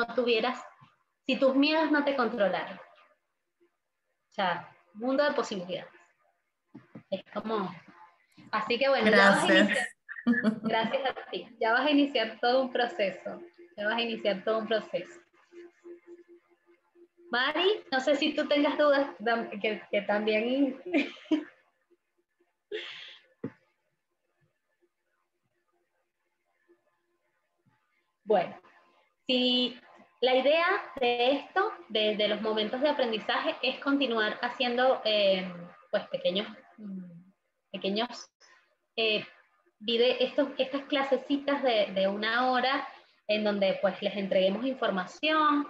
si tus miedos no te controlaran. O sea, mundo de posibilidades. Es como... Así que bueno, ya vas a iniciar, gracias a ti, ya vas a iniciar todo un proceso. Ya vas a iniciar todo un proceso. Mari, no sé si tú tengas dudas, que también... Bueno, si la idea de esto, de los momentos de aprendizaje, es continuar haciendo pues pequeños estas clasecitas de 1 hora en donde pues les entreguemos información.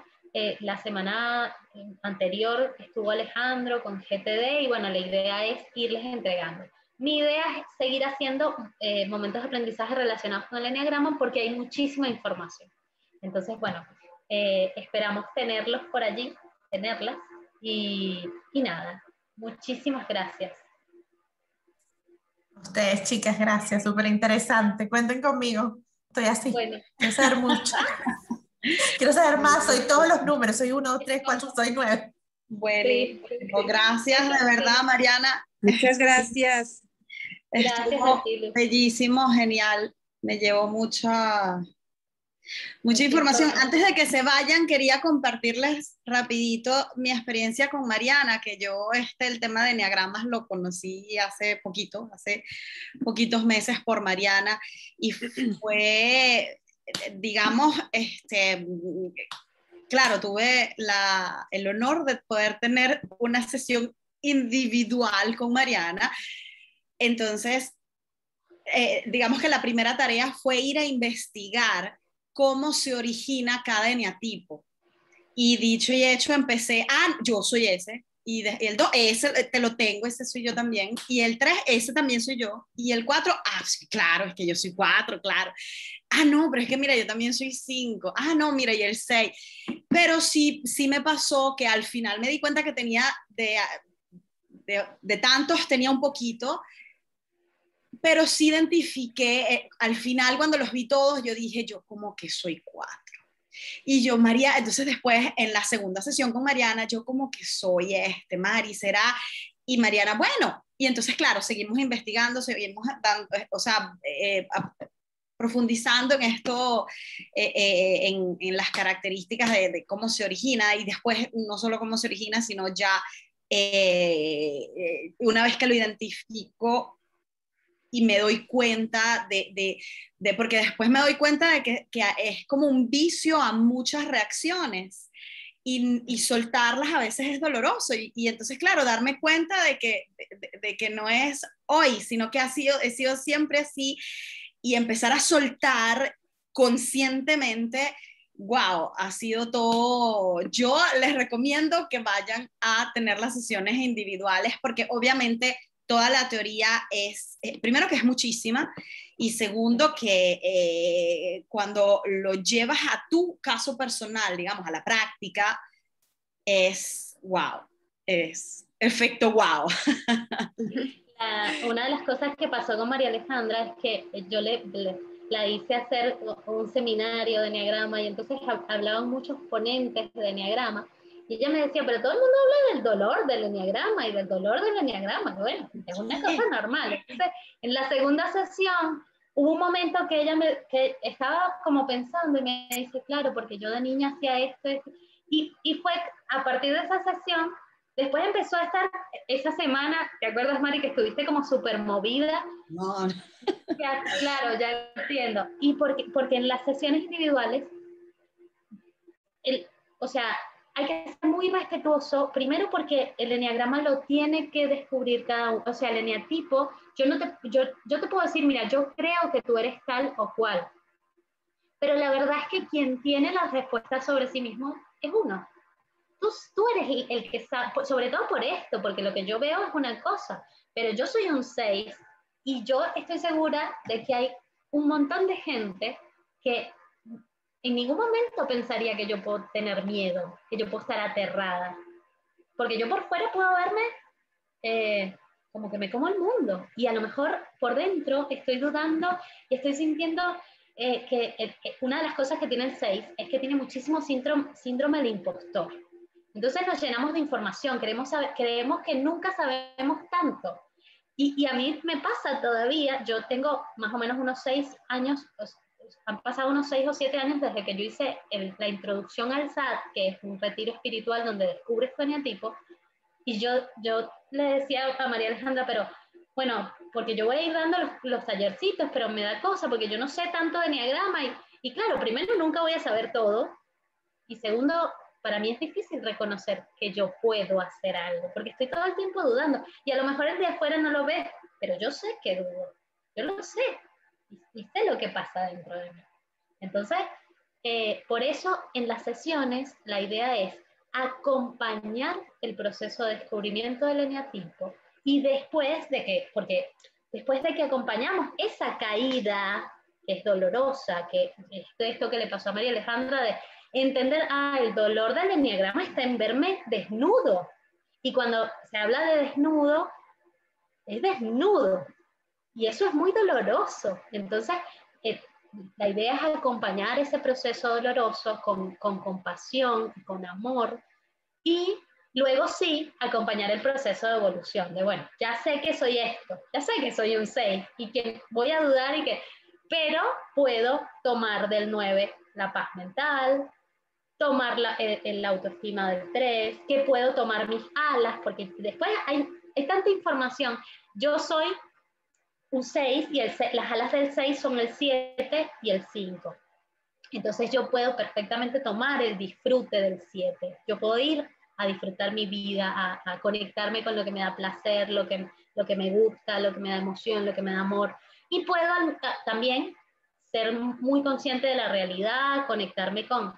La semana anterior estuvo Alejandro con GTD y bueno, la idea es irles entregando. Mi idea es seguir haciendo momentos de aprendizaje relacionados con el enneagrama porque hay muchísima información. Entonces, bueno, esperamos tenerlos por allí, tenerlas y nada, muchísimas gracias. Ustedes, chicas, gracias, súper interesante. Cuenten conmigo. Estoy así. Bueno. Quiero saber mucho. Quiero saber más. Soy todos los números. Soy 1, 2, 3, 4, soy 9. Buenísimo. Sí. Gracias, de verdad, Mariana. Muchas gracias. Gracias Estuvo a ti, Luz. bellísimo, genial. Me llevó mucha información. Antes de que se vayan, quería compartirles rapidito mi experiencia con Mariana, que yo el tema de enneagramas lo conocí hace poquitos meses por Mariana, y fue, digamos, claro, tuve el honor de poder tener una sesión individual con Mariana. Entonces, digamos que la primera tarea fue ir a investigar cómo se origina cada eneatipo. Y dicho y hecho, empecé, yo soy ese, y el 2, ese te lo tengo, ese soy yo también, y el 3, ese también soy yo, y el 4, sí, claro, es que yo soy 4, claro. No, pero es que mira, yo también soy 5, no, mira, y el 6. Pero sí me pasó que al final me di cuenta que tenía, de tantos tenía un poquito, pero sí identifiqué, al final cuando los vi todos, yo dije, yo como que soy 4. Y yo, María, entonces después en la segunda sesión con Mariana, yo como que soy Mari, será, y Mariana, bueno, y entonces claro, seguimos investigando, seguimos dando, profundizando en esto, en las características de cómo se origina, y después no solo cómo se origina, sino ya una vez que lo identifico, y me doy cuenta porque después me doy cuenta de que es como un vicio a muchas reacciones y soltarlas a veces es doloroso y entonces claro, darme cuenta de que no es hoy, sino que he sido siempre así y empezar a soltar conscientemente. Wow, ha sido todo. Yo les recomiendo que vayan a tener las sesiones individuales porque obviamente toda la teoría es, primero que es muchísima y segundo que cuando lo llevas a tu caso personal, digamos, a la práctica, es wow, es efecto wow. Una de las cosas que pasó con María Alejandra es que yo la hice hacer un seminario de enneagrama y entonces hablaban muchos ponentes de enneagrama y ella me decía, pero todo el mundo habla del dolor del enneagrama y del dolor del enneagrama. Bueno, es una cosa normal. Entonces, en la segunda sesión hubo un momento que que estaba como pensando y me dice, claro, porque yo de niña hacía esto. Y fue a partir de esa sesión. Después empezó a estar esa semana, ¿te acuerdas, Mari, que estuviste como súper movida? No. Ya, claro, ya entiendo. Y porque en las sesiones individuales, o sea, hay que ser muy respetuoso, primero porque el eneagrama lo tiene que descubrir cada uno, o sea, el eneatipo, yo te puedo decir, mira, yo creo que tú eres tal o cual, pero la verdad es que quien tiene las respuestas sobre sí mismo es uno. Tú eres el que sabe, sobre todo por esto, porque lo que yo veo es una cosa, pero yo soy un 6 y yo estoy segura de que hay un montón de gente que en ningún momento pensaría que yo puedo tener miedo, que yo puedo estar aterrada, porque yo por fuera puedo verme como que me como el mundo, y a lo mejor por dentro estoy dudando y estoy sintiendo que una de las cosas que tiene el 6 es que tiene muchísimo síndrome del impostor. Entonces nos llenamos de información, creemos que nunca sabemos tanto. Y a mí me pasa todavía, yo tengo más o menos unos 6 años, han pasado unos 6 o 7 años desde que yo hice la introducción al SAT, que es un retiro espiritual donde descubres tu eneatipo, y yo le decía a María Alejandra, pero bueno, porque yo voy a ir dando los tallercitos, pero me da cosa, porque yo no sé tanto de eneagrama, y claro, primero nunca voy a saber todo, y segundo, para mí es difícil reconocer que yo puedo hacer algo, porque estoy todo el tiempo dudando, y a lo mejor el de afuera no lo ve, pero yo sé que dudo, yo lo sé, y sé lo que pasa dentro de mí. Entonces, por eso en las sesiones la idea es acompañar el proceso de descubrimiento del eneatipo, y porque después de que acompañamos esa caída, que es dolorosa, que esto que le pasó a María Alejandra, de entender, el dolor del eneagrama está en verme desnudo, y cuando se habla de desnudo, es desnudo, y eso es muy doloroso. Entonces, la idea es acompañar ese proceso doloroso con compasión, con amor, y luego sí, acompañar el proceso de evolución, de bueno, ya sé que soy esto, ya sé que soy un 6, y que voy a dudar, pero puedo tomar del 9 la paz mental, tomar la autoestima del 3, que puedo tomar mis alas, porque después hay tanta información. Yo soy un 6 y las alas del 6 son el 7 y el 5. Entonces yo puedo perfectamente tomar el disfrute del 7. Yo puedo ir a disfrutar mi vida, a conectarme con lo que me da placer, lo que me gusta, lo que me da emoción, lo que me da amor. Y puedo también ser muy consciente de la realidad, conectarme con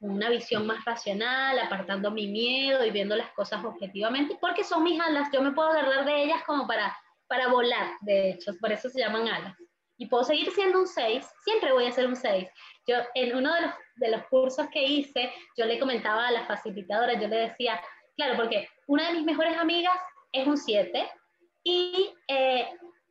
una visión más racional, apartando mi miedo y viendo las cosas objetivamente, porque son mis alas, yo me puedo agarrar de ellas como para volar, de hecho, por eso se llaman alas. Y puedo seguir siendo un 6, siempre voy a ser un 6. Yo en uno de los cursos que hice, yo le comentaba a la facilitadora, yo le decía, claro, porque una de mis mejores amigas es un 7 y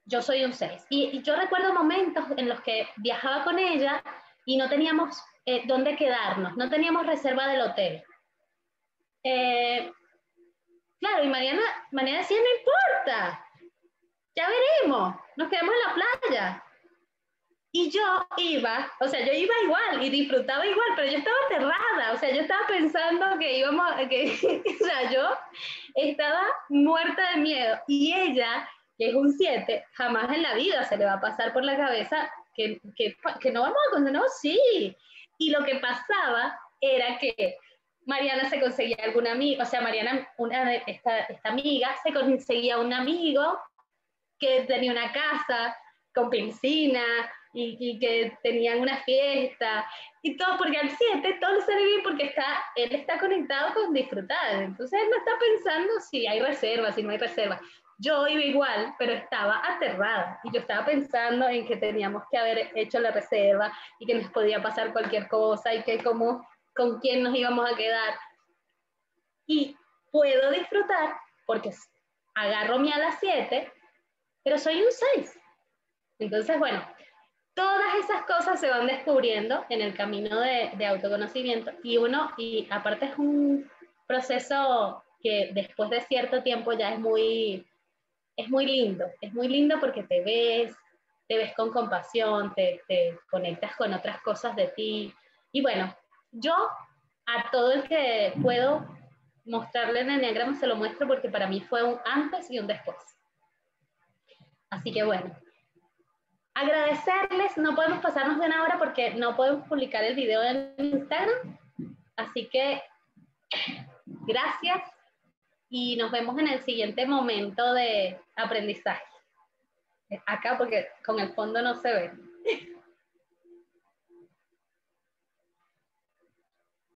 yo soy un 6. Y yo recuerdo momentos en los que viajaba con ella y no teníamos dónde quedarnos, no teníamos reserva del hotel. Claro, y Mariana decía, no importa, ya veremos, nos quedamos en la playa. Y yo iba igual y disfrutaba igual, pero yo estaba aterrada, o sea, yo estaba pensando o sea, yo estaba muerta de miedo. Y ella, que es un 7, jamás en la vida se le va a pasar por la cabeza que no vamos a conseguir, no, sí. Y lo que pasaba era que Mariana se conseguía algún amigo, o sea, Mariana, esta amiga, se conseguía un amigo que tenía una casa con piscina y que tenían una fiesta y todo, porque al 7 todo le sale bien porque él está conectado con disfrutar, entonces él no está pensando si hay reserva, si no hay reserva. Yo iba igual, pero estaba aterrada y yo estaba pensando en que teníamos que haber hecho la reserva y que nos podía pasar cualquier cosa y que con quién nos íbamos a quedar. Y puedo disfrutar porque agarro mi ala 7, pero soy un 6. Entonces, bueno, todas esas cosas se van descubriendo en el camino de autoconocimiento, y aparte es un proceso que después de cierto tiempo ya es muy lindo porque te ves con compasión, te conectas con otras cosas de ti, y bueno, yo a todo el que puedo mostrarle el eneagrama se lo muestro porque para mí fue un antes y un después. Así que bueno, agradecerles, no podemos pasarnos de una hora porque no podemos publicar el video en Instagram, así que Gracias y nos vemos en el siguiente momento de aprendizaje. Acá porque con el fondo no se ve.